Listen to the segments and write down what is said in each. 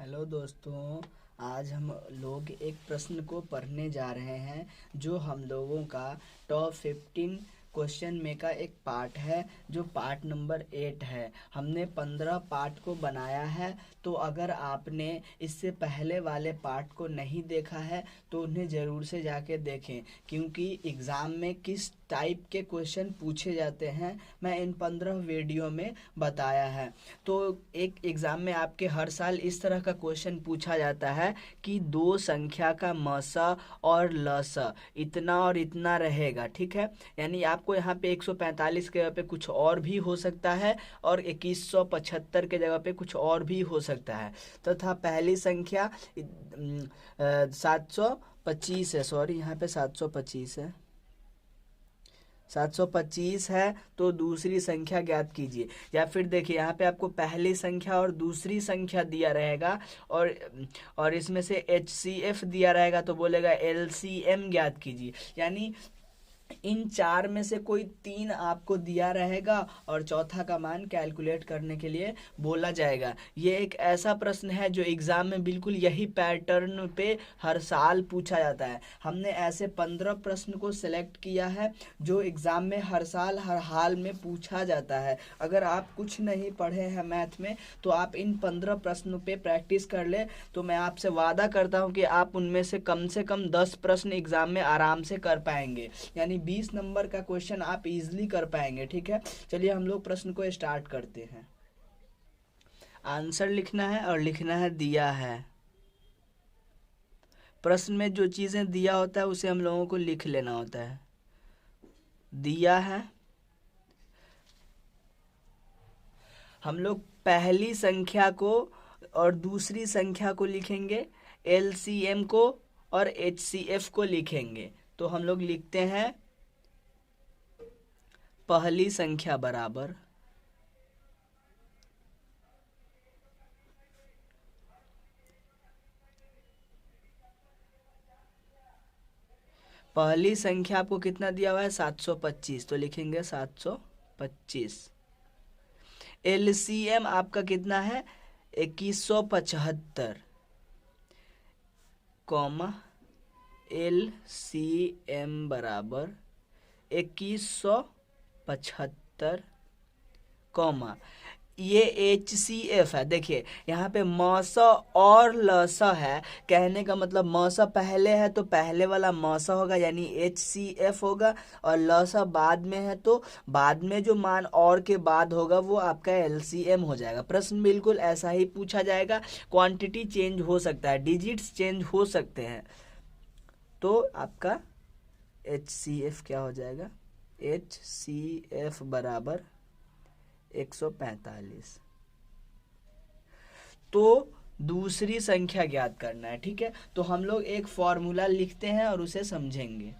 Hello दोस्तों। आज हम लोग एक प्रश्न को पढ़ने जा रहे हैं जो हम लोगों का टॉप 15 क्वेश्चन में का एक पार्ट है, जो पार्ट नंबर 8 है। हमने 15 पार्ट को बनाया है, तो अगर आपने इससे पहले वाले पार्ट को नहीं देखा है तो उन्हें ज़रूर से जाके देखें, क्योंकि एग्ज़ाम में किस टाइप के क्वेश्चन पूछे जाते हैं मैं इन 15 वीडियो में बताया है। तो एक एग्ज़ाम में आपके हर साल इस तरह का क्वेश्चन पूछा जाता है कि दो संख्या का मसा और लसा इतना और इतना रहेगा, ठीक है। यानी आपको यहाँ पे 145 के जगह पे कुछ और भी हो सकता है और 2175 के जगह पे कुछ और भी हो सकता है। तथा पहली संख्या 725 है, सॉरी यहाँ पे 725 है, 725 है, तो दूसरी संख्या ज्ञात कीजिए। या फिर देखिए यहाँ पे आपको पहली संख्या और दूसरी संख्या दिया रहेगा और इसमें से HCF दिया रहेगा, तो बोलेगा LCM ज्ञात कीजिए। यानी इन चार में से कोई तीन आपको दिया रहेगा और चौथा का मान कैलकुलेट करने के लिए बोला जाएगा। ये एक ऐसा प्रश्न है जो एग्जाम में बिल्कुल यही पैटर्न पे हर साल पूछा जाता है। हमने ऐसे 15 प्रश्न को सिलेक्ट किया है जो एग्जाम में हर साल हर हाल में पूछा जाता है। अगर आप कुछ नहीं पढ़े हैं मैथ में तो आप इन 15 प्रश्नों पे प्रैक्टिस कर ले, तो मैं आपसे वादा करता हूँ कि आप उनमें से कम 10 प्रश्न एग्जाम में आराम से कर पाएंगे। यानी 20 नंबर का क्वेश्चन आप इजीली कर पाएंगे, ठीक है। चलिए हम लोग प्रश्न को स्टार्ट करते हैं। आंसर लिखना है और लिखना है दिया है। प्रश्न में जो चीजें दिया होता है उसे हम लोगों को लिख लेना होता है। दिया है, हम लोग पहली संख्या को और दूसरी संख्या को लिखेंगे, LCM को और HCF को लिखेंगे। तो हम लोग लिखते हैं पहली संख्या बराबर पहली संख्या आपको कितना दिया हुआ है 725, तो लिखेंगे 725। LCM आपका कितना है 2175, कॉमा LCM बराबर 2175, कॉमा ये HCF है। देखिए यहाँ पे मौसा और लसा है, कहने का मतलब मौसा पहले है तो पहले वाला मौसा होगा यानी HCF होगा, और लसा बाद में है तो बाद में जो मान और के बाद होगा वो आपका LCM हो जाएगा। प्रश्न बिल्कुल ऐसा ही पूछा जाएगा। क्वांटिटी चेंज हो सकता है, डिजिट्स चेंज हो सकते हैं, तो आपका HCF क्या हो जाएगा, HCF बराबर 145। तो दूसरी संख्या ज्ञात करना है, ठीक है। तो हम लोग एक फॉर्मूला लिखते हैं और उसे समझेंगे।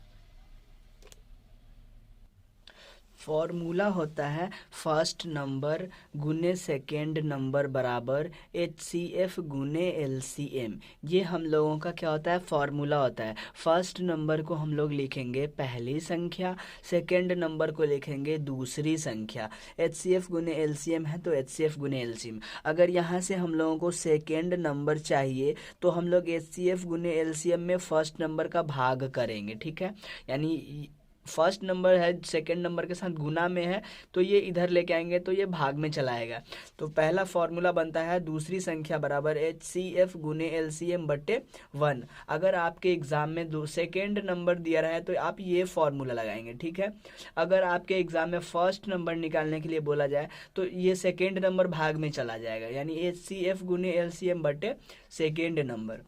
फॉर्मूला होता है फर्स्ट नंबर गुने सेकेंड नंबर बराबर HCF गुने LCM। ये हम लोगों का क्या होता है, फॉर्मूला होता है। फर्स्ट नंबर को हम लोग लिखेंगे पहली संख्या, सेकेंड नंबर को लिखेंगे दूसरी संख्या। HCF गुने LCM है तो HCF गुने LCM। अगर यहाँ से हम लोगों को सेकेंड नंबर चाहिए तो हम लोग HCF गुने LCM में फर्स्ट नंबर का भाग करेंगे, ठीक है। यानी फर्स्ट नंबर है सेकंड नंबर के साथ गुना में है तो ये इधर लेके आएंगे तो ये भाग में चला आएगा। तो पहला फॉर्मूला बनता है दूसरी संख्या बराबर HCF गुने LCM बटे 1। अगर आपके एग्जाम में सेकेंड नंबर दिया रहा है तो आप ये फॉर्मूला लगाएंगे, ठीक है। अगर आपके एग्जाम में फर्स्ट नंबर निकालने के लिए बोला जाए तो ये सेकेंड नंबर भाग में चला जाएगा, यानी HCF गुने LCM बटे सेकेंड नंबर।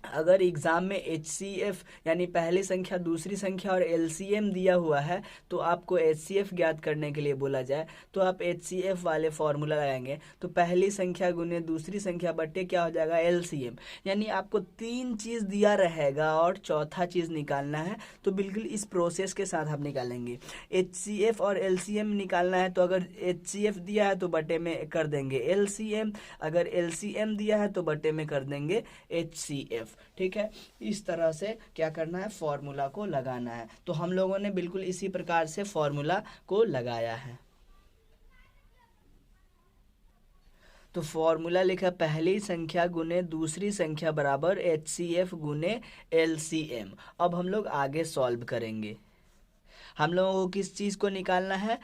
अगर एग्जाम में HCF यानी पहली संख्या दूसरी संख्या और LCM दिया हुआ है तो आपको HCF ज्ञात करने के लिए बोला जाए तो आप HCF वाले फॉर्मूला लगाएंगे, तो पहली संख्या गुने दूसरी संख्या बट्टे क्या हो जाएगा LCM। यानी आपको तीन चीज़ दिया रहेगा और चौथा चीज़ निकालना है, तो बिल्कुल इस प्रोसेस के साथ आप निकालेंगे। HCF और LCM निकालना है तो अगर HCF दिया है तो बटे में कर देंगे LCM, अगर LCM दिया है तो बटे में कर देंगे HCF, ठीक है। इस तरह से क्या करना है, फॉर्मूला को लगाना है। तो हम लोगों ने बिल्कुल इसी प्रकार से फॉर्मूला को लगाया है। तो फॉर्मूला लिखा पहली संख्या गुने दूसरी संख्या बराबर HCF गुने LCM। अब हम लोग आगे सॉल्व करेंगे। हम लोगों को किस चीज़ को निकालना है?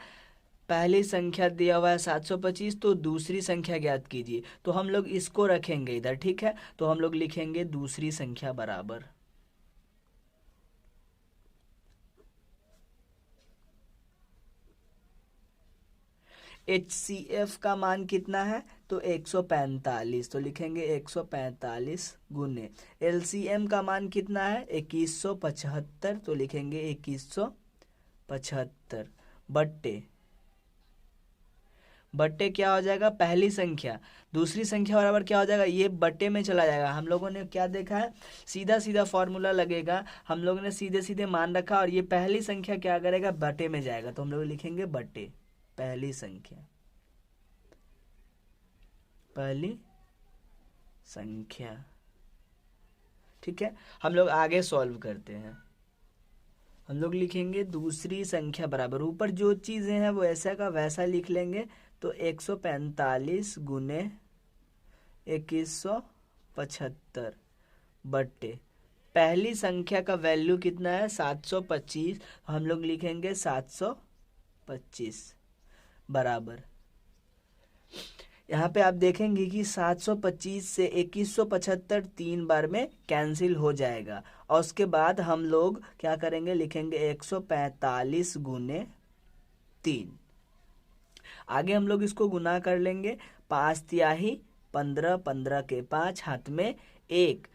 पहली संख्या दिया हुआ है 725, तो दूसरी संख्या ज्ञात कीजिए। तो हम लोग इसको रखेंगे इधर, ठीक है। तो हम लोग लिखेंगे दूसरी संख्या बराबर HCF का मान कितना है? तो 145, तो लिखेंगे 145 गुने LCM का मान कितना है? 2175, तो लिखेंगे 2175 बट्टे क्या हो जाएगा? पहली संख्या दूसरी संख्या बराबर क्या हो जाएगा? ये बट्टे में चला जाएगा। हम लोगों ने क्या देखा है? सीधा सीधा फॉर्मूला लगेगा, हम लोगों ने सीधे सीधे मान रखा और ये पहली संख्या क्या करेगा? बट्टे में जाएगा। तो हम लोग लिखेंगे बट्टे पहली संख्या, ठीक है। हम लोग आगे सॉल्व करते हैं। हम लोग लिखेंगे दूसरी संख्या बराबर, ऊपर जो चीज़ें हैं वो ऐसा का वैसा लिख लेंगे। तो 145 गुने 2175 बट्टे पहली संख्या का वैल्यू कितना है? 725। हम लोग लिखेंगे 725 बराबर, यहाँ पे आप देखेंगे कि 725 से 2175 3 बार में कैंसिल हो जाएगा। और उसके बाद हम लोग क्या करेंगे? लिखेंगे 145 गुने 3। आगे हम लोग इसको गुना कर लेंगे। 5 तिहाई 15, 15 के 5 हाथ में 1,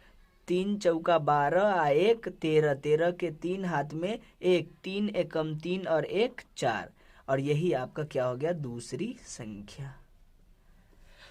3 चौका 12 आ 1 13, 13 के 3 हाथ में 1, 3 एकम 3 और 1 4। और यही आपका क्या हो गया? दूसरी संख्या।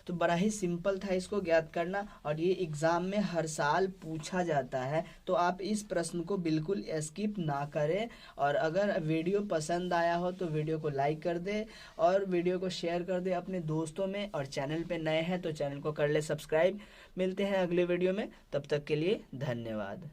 तो बड़ा ही सिंपल था इसको ज्ञात करना, और ये एग्ज़ाम में हर साल पूछा जाता है। तो आप इस प्रश्न को बिल्कुल स्किप ना करें। और अगर वीडियो पसंद आया हो तो वीडियो को लाइक कर दे और वीडियो को शेयर कर दे अपने दोस्तों में। और चैनल पे नए हैं तो चैनल को कर ले सब्सक्राइब। मिलते हैं अगले वीडियो में, तब तक के लिए धन्यवाद।